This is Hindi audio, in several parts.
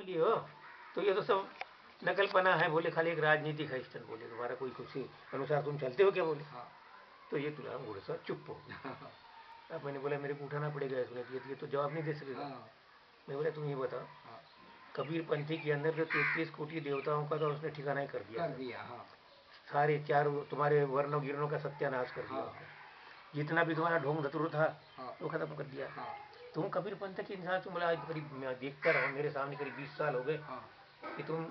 बोली हो तो ये तो सब नकलपना है। बोले खाली एक राजनीतिक है स्टैंड। बोले तुम्हारा कोई कुछ अनुसार तुम चलते हो क्या? बोले तो ये तुलाराम घोड़े साहब चुप हो गया। अब मैंने बोला मेरे को उठाना पड़ेगा इसमें, ये तो जवाब नहीं दे सकेगा। मैं बोला तुम ये बताओ, कबीर पंथी के अंदर जो 33 कोटि देवताओं का तो उसने ठिकाना ही कर दिया। सारे चारों तुम्हारे वर्णों गिरणों का सत्यानाश कर दिया। जितना भी तुम्हारा ढोंग धतुर था वो खत्म कर दिया। तुम कबीर पंथ के इंसान, तुम बोला आज करीब मैं देखता रहा मेरे सामने करीब 20 साल हो गए कि तुम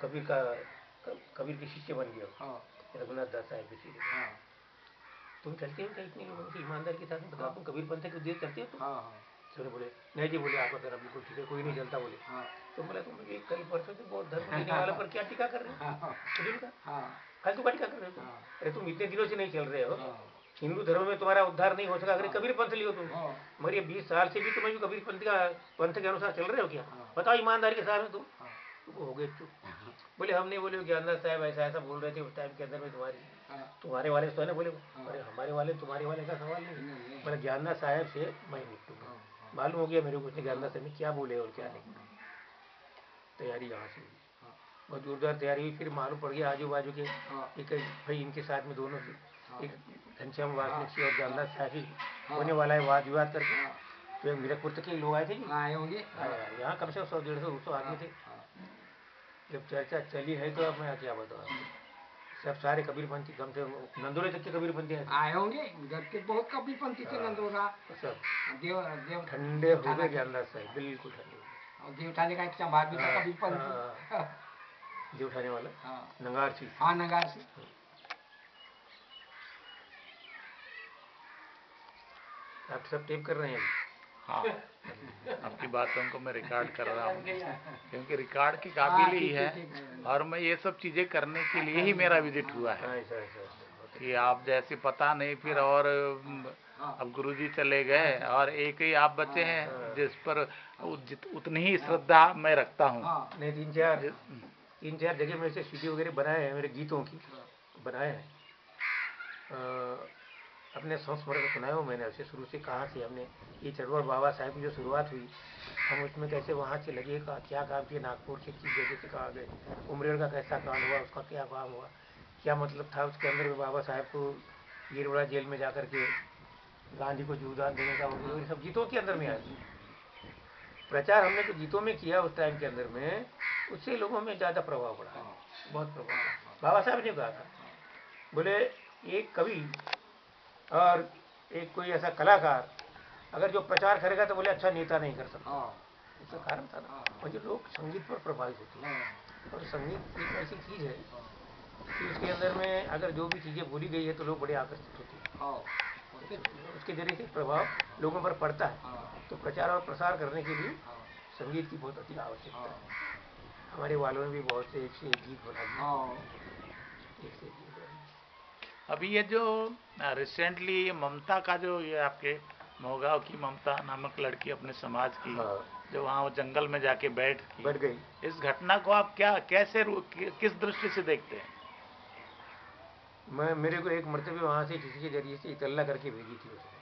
कबीर के शिष्य बन गए हो, रघुनाथ दास साहब के शिष्य। तुम चलते हो क्या इतने लोगों से ईमानदारी के साथ? बताओ तुम कबीर पंथ के उद्देश्य चलते हो तुम? तो बोले नहीं जी, बोले आपका तरह बिल्कुल ठीक है, कोई नहीं चलता। बोले तो बोला तुम ये कल परसों से बहुत धर्म देने वाले पर क्या टीका कर रहे हो? फालतू का टीका कर रहे हो तुम। अरे तुम इतने दिनों से नहीं चल रहे हो, हिंदू धर्म में तुम्हारा उद्धार नहीं हो सका, अगर कबीर पंथ लियो तुम। मगर ये 20 साल से भी तुम भी कबीर पंथ के अनुसार चल रहे हो क्या? बताओ ईमानदारी के साथ में तुम। हो गए चुप। बोले हम नहीं बोले ज्ञानदास साहब ऐसा ऐसा बोल रहे थे उस टाइम के अंदर में तुम्हारे वाले तो है ना। बोले अरे हमारे वाले तुम्हारे वाले का सवाल नहीं। बोले ज्ञानदास साहब से मैं निपटूंगा। मालूम हो गया मेरे को ज्ञानदास साहब ने क्या बोले और क्या नहीं। तैयारी यहाँ से हुई, बहुत जोरदार तैयारी हुई। फिर मालूम पड़ गया आजू बाजू के एक भाई इनके साथ में दोनों से एक घनश्याम वासनिक से और ज्ञानदास साहब ही होने वाला है वाद विवाद करके। तो एक मीरकपुर तक के लोग आए थे जी, आए होंगे यहाँ कम से कम 100-150 आदमी थे। जब चर्चा चली है तो अब मैं क्या बताऊँ आपको, सब सारे कबीरपंथी कम से नंदोरे तक के कबीरपंथी आए होंगे। उधर के बहुत कबीरपंथी थे नंदोरा सब। देव ठंडे हो गए ज्ञानदास साहब, बिल्कुल ठंडे हो गए। देव उठाने का एक संभाग भी था कबीरपंथी। देव उठाने वाला नंगार सिंह। हाँ नंगार सिंह। आप सब टेप कर रहे हैं? हाँ, आपकी बातों को मैं रिकॉर्ड कर रहा हूँ क्योंकि रिकॉर्ड की काबिल ही है। और मैं ये सब चीजें करने के लिए ही मेरा विजिट हुआ है कि आप जैसे पता नहीं फिर। और अब गुरुजी चले गए और एक ही आप बचे हैं जिस पर उतनी ही श्रद्धा मैं रखता हूँ। नहीं, तीन चार जगह में से सीडी वगैरह बनाए हैं मेरे गीतों की, बनाए हैं। अपने संस्मरण सुनाए हो मैंने ऐसे शुरू से, कहाँ से हमने ये चरवर बाबा साहब की जो शुरुआत हुई, हम उसमें कैसे वहाँ से लगे का क्या काम किया, नागपुर से किस जगह से कहाँ गए, उमरेड़ का कैसा कांड हुआ, उसका क्या काम हुआ, क्या मतलब था उसके अंदर में बाबा साहब को गिरवड़ा जेल में जाकर के गांधी को जीवदान देने का, वो सब गीतों के अंदर में आया। प्रचार हमने जो गीतों में किया उस टाइम के अंदर में, उससे लोगों में ज़्यादा प्रभाव पड़ा, बहुत प्रभाव। बाबा साहब ने कहा था, बोले एक कवि और एक कोई ऐसा कलाकार अगर जो प्रचार करेगा तो बोले अच्छा नेता नहीं कर सकता। इसका कारण था ना, और जो लोग संगीत पर प्रभावित होते हैं। और संगीत एक ऐसी चीज़ है कि उसके अंदर में अगर जो भी चीज़ें बोली गई है तो लोग बड़े आकर्षित होते हैं, उसके जरिए से प्रभाव लोगों पर पड़ता है। तो प्रचार और प्रसार करने के लिए संगीत की बहुत अधिक आवश्यकता है। हमारे वालों ने भी बहुत से एक गीत बना दिए, एक से गीत बना दिए। अभी ये जो रिसेंटली ममता का जो ये आपके मोहगांव की ममता नामक लड़की अपने समाज की जो वहाँ वो जंगल में जाके बैठ गई, इस घटना को आप कैसे किस दृष्टि से देखते हैं? मेरे को एक मरतबे वहाँ से किसी के जरिए से इतला करके भेजी थी उसने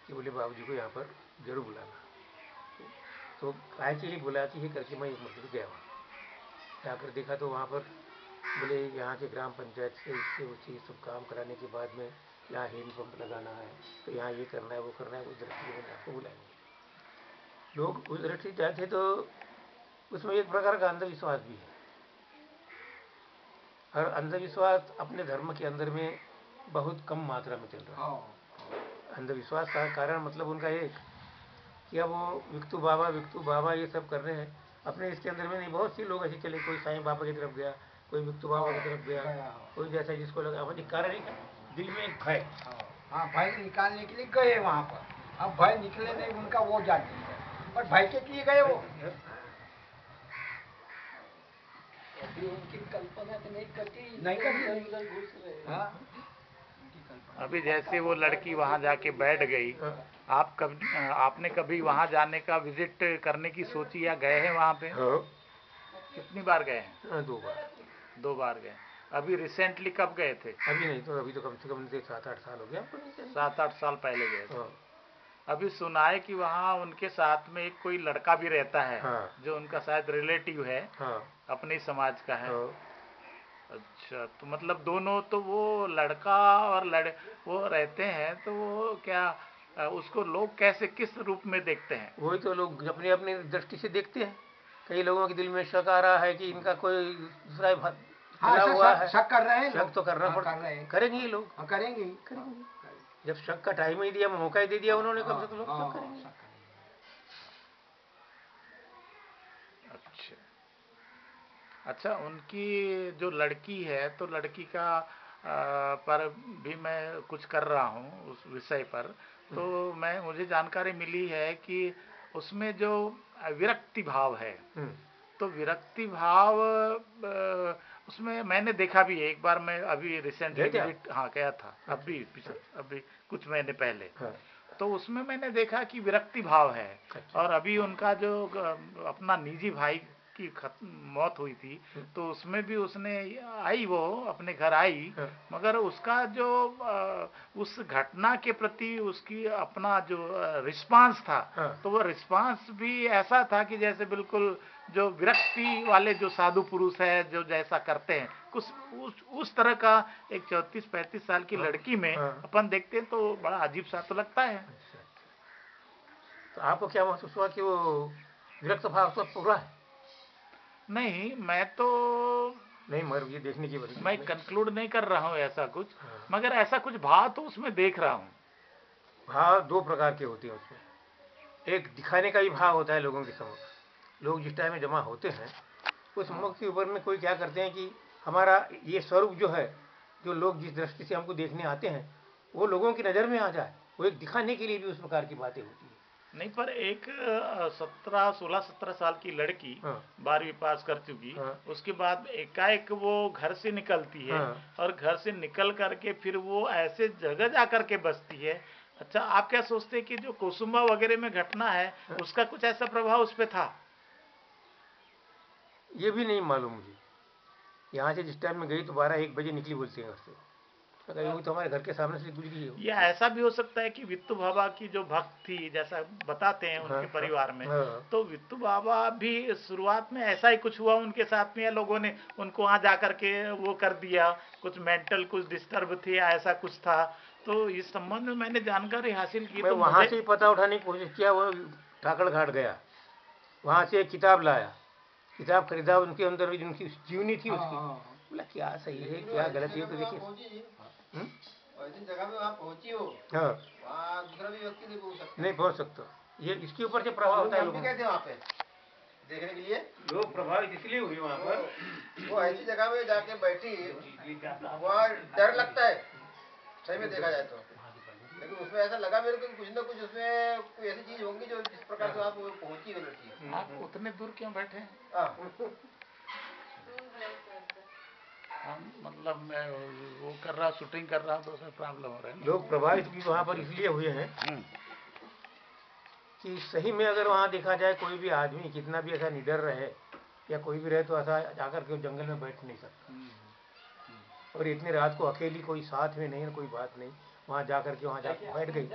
कि बोले बाबूजी को यहाँ पर जरूर बुलाना। तो काय के लिए बुलाती है करके मैं एक मरतबे गया वहाँ जाकर देखा तो वहाँ पर बोले यहाँ के ग्राम पंचायत से इससे उससे सब काम कराने के बाद में यहाँ हैंडपम्प लगाना है, तो यहाँ ये करना है वो करना है, उस दृष्टि में आपको बुलाएंगे। लोग उस दृष्टि जाते तो उसमें एक प्रकार का अंधविश्वास भी है। और अंधविश्वास अपने धर्म के अंदर में बहुत कम मात्रा में चल रहा है। अंधविश्वास का कारण मतलब उनका एक कि अब वो विक्तु बाबा ये सब कर रहे हैं अपने इसके अंदर में नहीं। बहुत सी लोग ऐसे चले, कोई साईं बाबा की तरफ गया, कोई विक्तु बाबा की तरफ गया, कोई जैसा जिसको लगा। अब कारण ही दिल में एक भय, हाँ भय निकालने के लिए गए वहाँ पर। अब भय निकले नहीं उनका वो जाती है, और भय के लिए गए वो। अभी उनकी कल्पना तो नहीं कटी। अभी जैसे वो लड़की वहाँ जाके बैठ गई, आपने कभी वहाँ जाने का विजिट करने की सोची या गए हैं वहाँ पे? कितनी बार गए हैं? 2 बार। 2 बार गए। अभी रिसेंटली कब गए थे? अभी नहीं, तो अभी तो कम से कम 7-8 साल हो गया। 7-8 साल पहले गए थे। अभी सुना है कि वहाँ उनके साथ में एक कोई लड़का भी रहता है। हाँ। जो उनका शायद रिलेटिव है। हाँ। अपने समाज का है। हाँ। अच्छा, तो मतलब दोनों, तो वो लड़का और वो रहते हैं, तो वो क्या उसको लोग कैसे किस रूप में देखते हैं? वही तो लोग अपनी अपनी दृष्टि से देखते हैं। कई लोगों के दिल में शक आ रहा है कि इनका कोई दूसरा हाँ, हुआ है। शक कर रहे हैं, शक तो करना पड़ता कर रहे हैं, करेंगे ही लोग। हाँ, करेंगे ही। जब शक का टाइम ही दिया, मौका ही दे दिया उन्होंने, कम से कम लोग शक करेंगे। अच्छा अच्छा, उनकी जो लड़की है, तो लड़की का पर भी मैं कुछ कर रहा हूँ उस विषय पर। तो मुझे जानकारी मिली है कि उसमें जो विरक्ति भाव है, तो विरक्ति भाव उसमें मैंने देखा भी है। एक बार मैं अभी रिसेंटली विजिट गया था, अभी कुछ महीने पहले। तो उसमें मैंने देखा कि विरक्ति भाव है। और अभी उनका जो अपना निजी भाई की मौत हुई थी, तो उसमें भी उसने आई, वो अपने घर आई, मगर उसका जो उस घटना के प्रति उसकी अपना जो रिस्पांस था, तो वो रिस्पांस भी ऐसा था कि जैसे बिल्कुल जो विरक्ति वाले जो साधु पुरुष है जो जैसा करते हैं, कुछ उस तरह का एक 34-35 साल की लड़की में अपन देखते हैं, तो बड़ा अजीब सा तो लगता है। तो आपको क्या महसूस हुआ कि वो विरक्त भाव तो पूरा है? नहीं, मैं तो नहीं, मगर ये देखने की वजह मैं कंक्लूड नहीं कर रहा हूँ ऐसा कुछ, मगर ऐसा कुछ भाव तो उसमें देख रहा हूँ। भाव दो प्रकार के होते हैं उसमें। एक दिखाने का ही भाव होता है लोगों के समक्ष। लोग जिस टाइम में जमा होते हैं, उस मौके के ऊपर में कोई क्या करते हैं कि हमारा ये स्वरूप जो है, जो लोग जिस दृष्टि से हमको देखने आते हैं, वो लोगों की नज़र में आ जाए, वो एक दिखाने के लिए भी उस प्रकार की बातें होती है। नहीं, पर एक 16-17 साल की लड़की 12वीं पास कर चुकी, उसके बाद एकाएक वो घर से निकलती है, और घर से निकल करके फिर वो ऐसे जगह जा करके बसती है। अच्छा, आप क्या सोचते हैं कि जो कोसुम्बा वगैरह में घटना है, उसका कुछ ऐसा प्रभाव उस पर था? ये भी नहीं मालूम मुझे। यहाँ से जिस टाइम में गई तो 12-1 बजे निकली बोलती है घर से। वो तो हमारे घर के सामने से गुजरी है। या ऐसा भी हो सकता है कि वित्तु बाबा की जो भक्त थी, जैसा बताते हैं उनके परिवार में, तो वित्तु बाबा भी शुरुआत में ऐसा ही कुछ हुआ उनके साथ में, या लोगों ने उनको वहां जाकर के वो कर दिया, कुछ मेंटल कुछ डिस्टर्ब थे, ऐसा कुछ था। तो इस संबंध में मैंने जानकारी हासिल की। मैं वहां से ही पता उठाने की कोशिश किया। वो ठाकड़ घाट गया, वहां से एक किताब लाया, किताब खरीदा, उनके अंदर जिनकी जीवनी थी उसकी, बोला क्या सही है क्या गलत है, तो देखिए जगह में वहाँ पहुंची हो, वहाँ दूसरा भी व्यक्ति नहीं पहुंच सकता। ये इसके ऊपर से प्रभाव होता है लोगों का। वहाँ पे देखने के लिए लोग प्रभावित इसलिए हुए वहाँ पर, वो ऐसी जगह में जाके बैठी, वहाँ डर लगता है सही में देखा जाए तो। लेकिन उसमें ऐसा लगा मेरे को कुछ ना कुछ उसमें कोई ऐसी चीज होंगी जो जिस प्रकार से आप पहुंची हो लड़की। आप उतने दूर क्यों बैठे? मतलब मैं वो कर रहा, शूटिंग कर रहा, तो उसमें प्रॉब्लम हो रहा है। लोग प्रभावित भी वहाँ पर इसलिए हुए हैं कि सही में अगर वहाँ देखा जाए कोई भी आदमी कितना भी ऐसा निडर रहे या कोई भी रहे, तो ऐसा जाकर के जंगल में बैठ नहीं सकता। और इतनी रात को अकेली, कोई साथ में नहीं है, कोई बात नहीं, वहाँ जाकर के वहाँ जाकर बैठ गई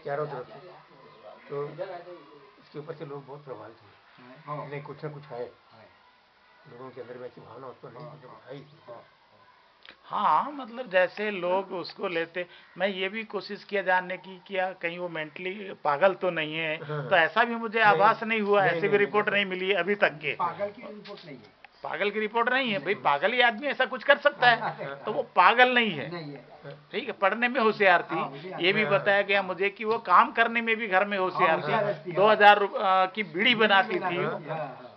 चारों तरफ से, तो इसके ऊपर से लोग बहुत प्रभावित हुए। नहीं, कुछ ना कुछ है लोगों के अंदर में ऐसी भावना उत्पन्न नहीं है। हाँ, मतलब जैसे लोग उसको लेते, मैं ये भी कोशिश किया जानने की, क्या कहीं वो मेंटली पागल तो नहीं है, तो ऐसा भी मुझे आभास नहीं हुआ, ऐसे भी रिपोर्ट नहीं मिली अभी तक के। पागल की रिपोर्ट नहीं है, पागल की रिपोर्ट नहीं है भाई, पागल ही आदमी ऐसा कुछ कर सकता है, तो वो पागल नहीं है। ठीक है, पढ़ने में होशियार थी, ये भी बताया गया मुझे कि वो काम करने में भी घर में होशियार थी, 2000 की बीड़ी बनाती थी,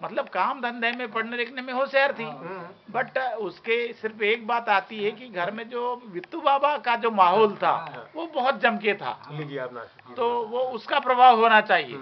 मतलब काम धंधे में पढ़ने लिखने में होशियार थी। बट उसके सिर्फ एक बात आती है कि घर में जो वित्तु बाबा का जो माहौल था वो बहुत जम के था, तो वो उसका प्रभाव होना चाहिए।